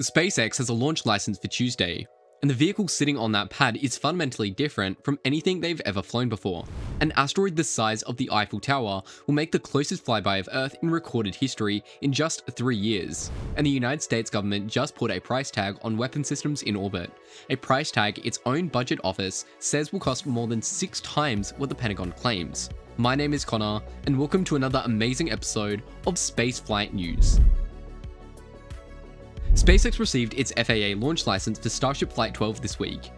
SpaceX has a launch license for Tuesday, and the vehicle sitting on that pad is fundamentally different from anything they've ever flown before. An asteroid the size of the Eiffel Tower will make the closest flyby of Earth in recorded history in just 3 years. And the United States government just put a price tag on weapon systems in orbit. A price tag its own budget office says will cost more than 6 times what the Pentagon claims. My name is Connor, and welcome to another amazing episode of Spaceflight News. SpaceX received its FAA launch license for Starship Flight 12 this week.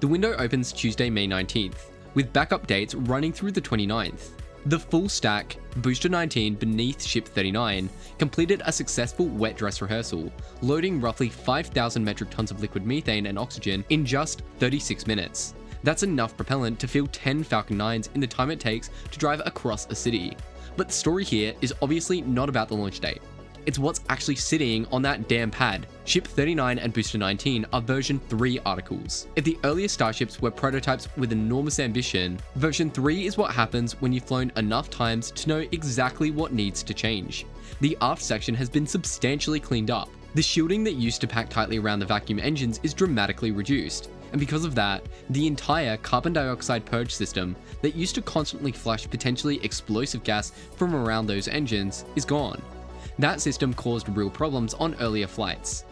The window opens Tuesday, May 19th, with backup dates running through the 29th. The full stack, Booster 19 beneath Ship 39, completed a successful wet dress rehearsal, loading roughly 5,000 metric tons of liquid methane and oxygen in just 36 minutes. That's enough propellant to fill 10 Falcon 9s in the time it takes to drive across a city. But the story here is obviously not about the launch date. It's what's actually sitting on that damn pad. Ship 39 and Booster 19 are version 3 articles. If the earlier Starships were prototypes with enormous ambition, version 3 is what happens when you've flown enough times to know exactly what needs to change. The aft section has been substantially cleaned up. The shielding that used to pack tightly around the vacuum engines is dramatically reduced. And because of that, the entire carbon dioxide purge system that used to constantly flush potentially explosive gas from around those engines is gone. That system caused real problems on earlier flights.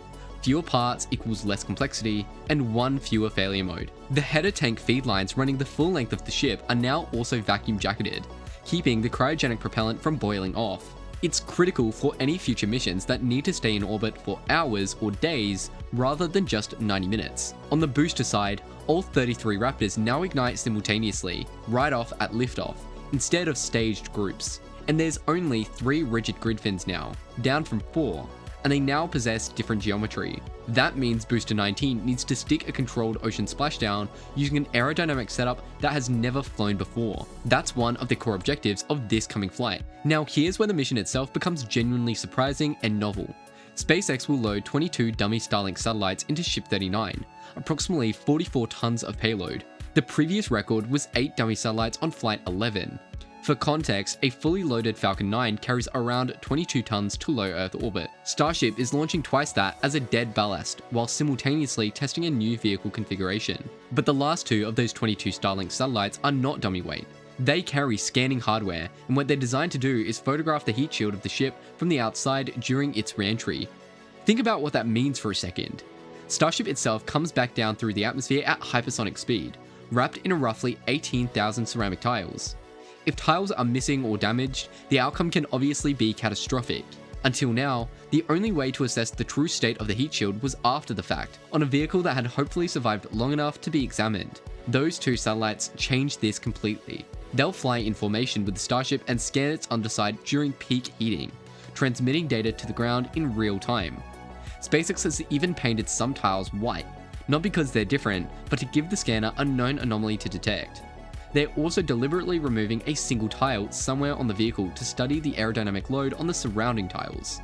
Fewer parts equals less complexity, and one fewer failure mode. The header tank feed lines running the full length of the ship are now also vacuum jacketed, keeping the cryogenic propellant from boiling off. It's critical for any future missions that need to stay in orbit for hours or days rather than just 90 minutes. On the booster side, all 33 Raptors now ignite simultaneously, right off at liftoff, instead of staged groups. And there's only 3 rigid grid fins now, down from 4, and they now possess different geometry. That means Booster 19 needs to stick a controlled ocean splashdown using an aerodynamic setup that has never flown before. That's one of the core objectives of this coming flight. Now here's where the mission itself becomes genuinely surprising and novel. SpaceX will load 22 dummy Starlink satellites into Ship 39, approximately 44 tons of payload. The previous record was 8 dummy satellites on Flight 11. For context, a fully loaded Falcon 9 carries around 22 tons to low Earth orbit. Starship is launching twice that as a dead ballast, while simultaneously testing a new vehicle configuration. But the last 2 of those 22 Starlink satellites are not dummy weight. They carry scanning hardware, and what they're designed to do is photograph the heat shield of the ship from the outside during its re-entry. Think about what that means for a second. Starship itself comes back down through the atmosphere at hypersonic speed, wrapped in roughly 18,000 ceramic tiles. If tiles are missing or damaged, the outcome can obviously be catastrophic. Until now, the only way to assess the true state of the heat shield was after the fact, on a vehicle that had hopefully survived long enough to be examined. Those 2 satellites changed this completely. They'll fly in formation with the Starship and scan its underside during peak heating, transmitting data to the ground in real time. SpaceX has even painted some tiles white, not because they're different, but to give the scanner a known anomaly to detect. They're also deliberately removing a single tile somewhere on the vehicle to study the aerodynamic load on the surrounding tiles.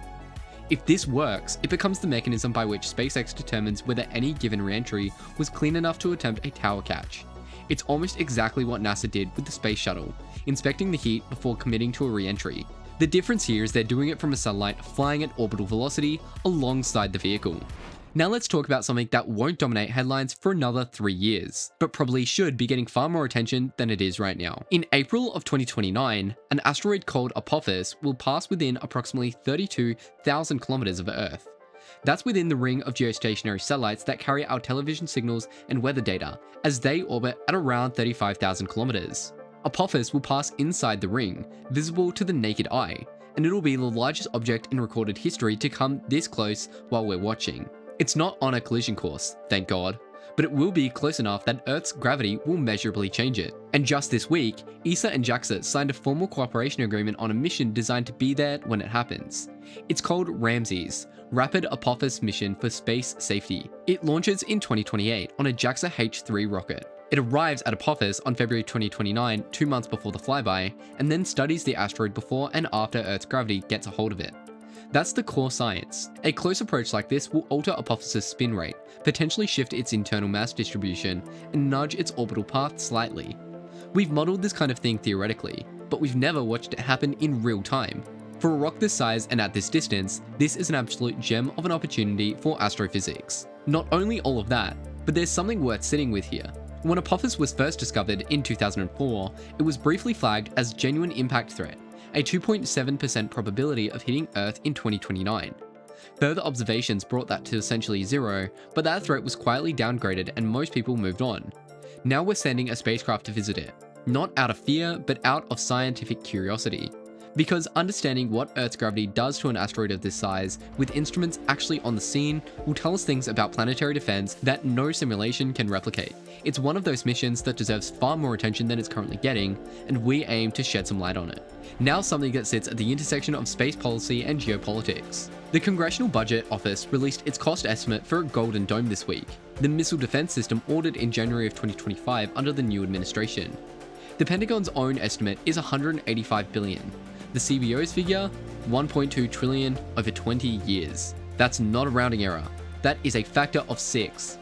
If this works, it becomes the mechanism by which SpaceX determines whether any given re-entry was clean enough to attempt a tower catch. It's almost exactly what NASA did with the Space Shuttle, inspecting the heat before committing to a re-entry. The difference here is they're doing it from a satellite flying at orbital velocity alongside the vehicle. Now let's talk about something that won't dominate headlines for another 3 years, but probably should be getting far more attention than it is right now. In April of 2029, an asteroid called Apophis will pass within approximately 32,000 kilometers of Earth. That's within the ring of geostationary satellites that carry our television signals and weather data, as they orbit at around 35,000 kilometers. Apophis will pass inside the ring, visible to the naked eye, and it'll be the largest object in recorded history to come this close while we're watching. It's not on a collision course, thank God, but it will be close enough that Earth's gravity will measurably change it. And just this week, ESA and JAXA signed a formal cooperation agreement on a mission designed to be there when it happens. It's called RAMSES, Rapid Apophis Mission for Space Safety. It launches in 2028 on a JAXA H3 rocket. It arrives at Apophis on February 2029, 2 months before the flyby, and then studies the asteroid before and after Earth's gravity gets a hold of it. That's the core science. A close approach like this will alter Apophis' spin rate, potentially shift its internal mass distribution, and nudge its orbital path slightly. We've modeled this kind of thing theoretically, but we've never watched it happen in real time. For a rock this size and at this distance, this is an absolute gem of an opportunity for astrophysics. Not only all of that, but there's something worth sitting with here. When Apophis was first discovered in 2004, it was briefly flagged as genuine impact threat, a 2.7% probability of hitting Earth in 2029. Further observations brought that to essentially zero, but that threat was quietly downgraded and most people moved on. Now we're sending a spacecraft to visit it, not out of fear, but out of scientific curiosity. Because understanding what Earth's gravity does to an asteroid of this size, with instruments actually on the scene, will tell us things about planetary defense that no simulation can replicate. It's one of those missions that deserves far more attention than it's currently getting, and we aim to shed some light on it. Now something that sits at the intersection of space policy and geopolitics. The Congressional Budget Office released its cost estimate for a Golden Dome this week, the missile defense system ordered in January of 2025 under the new administration. The Pentagon's own estimate is $185 billion. The CBO's figure, $1.2 trillion over 20 years. That's not a rounding error. That is a factor of 6.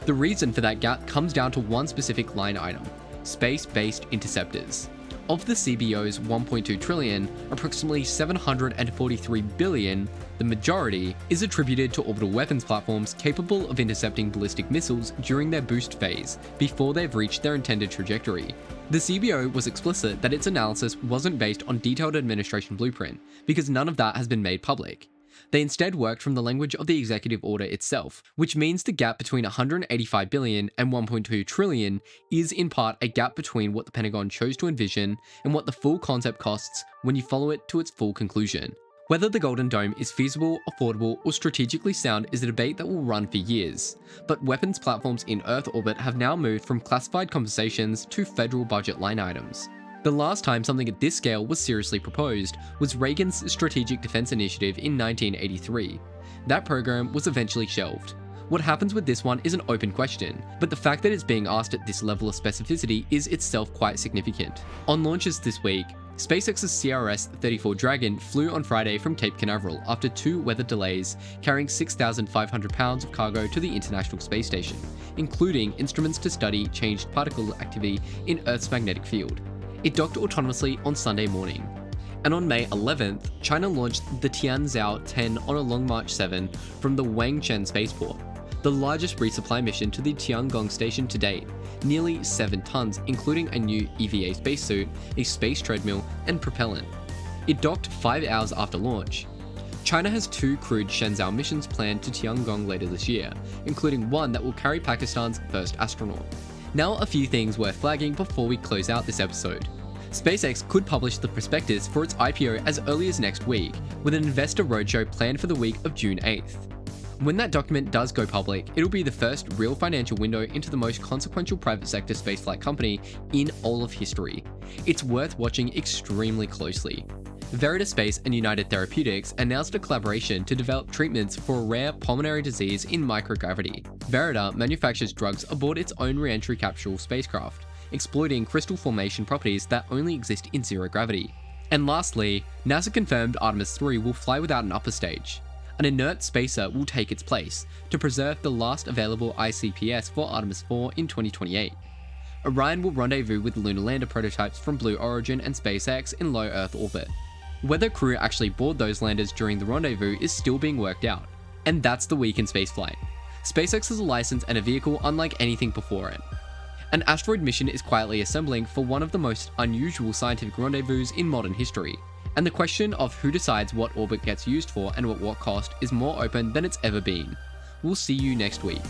The reason for that gap comes down to one specific line item: space-based interceptors. Of the CBO's 1.2 trillion, approximately 743 billion, the majority, is attributed to orbital weapons platforms capable of intercepting ballistic missiles during their boost phase, before they've reached their intended trajectory. The CBO was explicit that its analysis wasn't based on detailed administration blueprint, because none of that has been made public. They instead worked from the language of the executive order itself, which means the gap between 185 billion and 1.2 trillion is in part a gap between what the Pentagon chose to envision and what the full concept costs when you follow it to its full conclusion. Whether the Golden Dome is feasible, affordable, or strategically sound is a debate that will run for years, but weapons platforms in Earth orbit have now moved from classified conversations to federal budget line items. The last time something at this scale was seriously proposed was Reagan's Strategic Defense Initiative in 1983. That program was eventually shelved. What happens with this one is an open question, but the fact that it's being asked at this level of specificity is itself quite significant. On launches this week, SpaceX's CRS-34 Dragon flew on Friday from Cape Canaveral after 2 weather delays, carrying 6,500 pounds of cargo to the International Space Station, including instruments to study changed particle activity in Earth's magnetic field. It docked autonomously on Sunday morning. And on May 11th, China launched the Tianzhou-10 on a Long March 7 from the Wangcheng spaceport, the largest resupply mission to the Tiangong station to date, nearly 7 tons, including a new EVA spacesuit, a space treadmill, and propellant. It docked 5 hours after launch. China has 2 crewed Shenzhou missions planned to Tiangong later this year, including one that will carry Pakistan's first astronaut. Now a few things worth flagging before we close out this episode. SpaceX could publish the prospectus for its IPO as early as next week, with an investor roadshow planned for the week of June 8th. When that document does go public, it'll be the first real financial window into the most consequential private sector spaceflight company in all of history. It's worth watching extremely closely. Varda Space and United Therapeutics announced a collaboration to develop treatments for a rare pulmonary disease in microgravity. Varda manufactures drugs aboard its own re-entry capsule spacecraft, exploiting crystal formation properties that only exist in zero gravity. And lastly, NASA confirmed Artemis 3 will fly without an upper stage. An inert spacer will take its place to preserve the last available ICPS for Artemis 4 in 2028. Orion will rendezvous with lunar lander prototypes from Blue Origin and SpaceX in low Earth orbit. Whether crew actually board those landers during the rendezvous is still being worked out. And that's the week in spaceflight. SpaceX has a license and a vehicle unlike anything before it. An asteroid mission is quietly assembling for one of the most unusual scientific rendezvous in modern history. And the question of who decides what orbit gets used for and at what cost is more open than it's ever been. We'll see you next week.